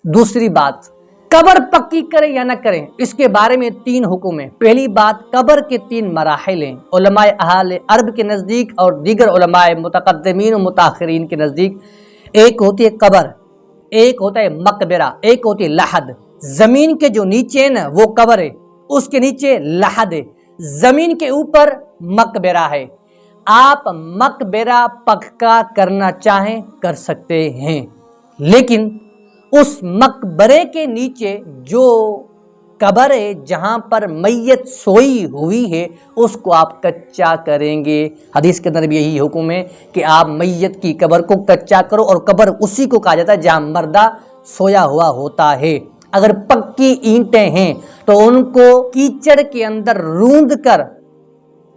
दूसरी बात, कब्र पक्की करें या न करें, इसके बारे में 3 हुक्म हैं। पहली बात, कब्र के 3 मराहिल हैं उलमाए अहले अरब के नज़दीक और दीगर उलमाए मुतक़द्दिमीन और मुताखिरीन के नज़दीक। एक होती है कब्र, एक होता है मकबरा, एक होती है लहद। जमीन के जो नीचे है ना वो कब्र है, उसके नीचे लहद है, जमीन के ऊपर मकबरा है। आप मकबरा पक्का करना चाहें कर सकते हैं, लेकिन उस मकबरे के नीचे जो कब्र है जहां पर मैयत सोई हुई है उसको आप कच्चा करेंगे। हदीस के अंदर भी यही हुक्म है कि आप मैयत की कब्र को कच्चा करो, और कब्र उसी को कहा जाता है जहां मर्दा सोया हुआ होता है। अगर पक्की ईंटें हैं तो उनको कीचड़ के अंदर रूंद कर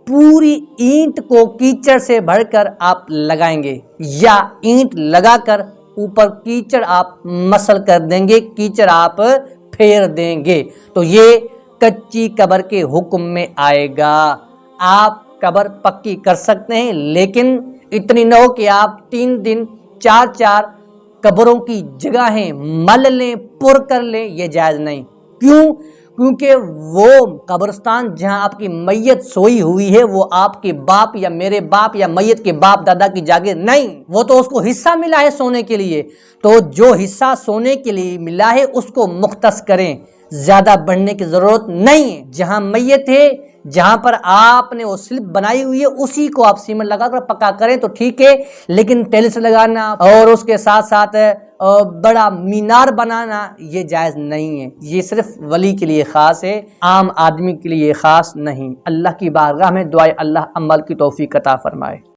पूरी ईंट को कीचड़ से भरकर आप लगाएंगे, या ईंट लगाकर ऊपर कीचड़ आप मसल कर देंगे, कीचड़ आप फेर देंगे, तो ये कच्ची कब्र के हुक्म में आएगा। आप कब्र पक्की कर सकते हैं, लेकिन इतनी न हो कि आप 3 दिन 4 कब्रों की जगहें मल लें, पुर कर लें, ये जायज़ नहीं। क्यों? क्योंकि वो कब्रिस्तान जहां आपकी मैयत सोई हुई है वो आपके बाप या मेरे बाप या मैयत के बाप दादा की जागीर नहीं, वो तो उसको हिस्सा मिला है सोने के लिए। तो जो हिस्सा सोने के लिए मिला है उसको मुख्तस करें, ज्यादा बढ़ने की जरूरत नहीं है। जहां मैयत है, जहां पर आपने वो स्लिप बनाई हुई है, उसी को आप सीमेंट लगाकर पक्का करें तो ठीक है, लेकिन टेल्स लगाना और उसके साथ साथ बड़ा मीनार बनाना ये जायज़ नहीं है। ये सिर्फ वली के लिए ख़ास है, आम आदमी के लिए ख़ास नहीं। अल्लाह की बारगाह में दुआ, अल्लाह अमल की तौफीक अता फरमाए।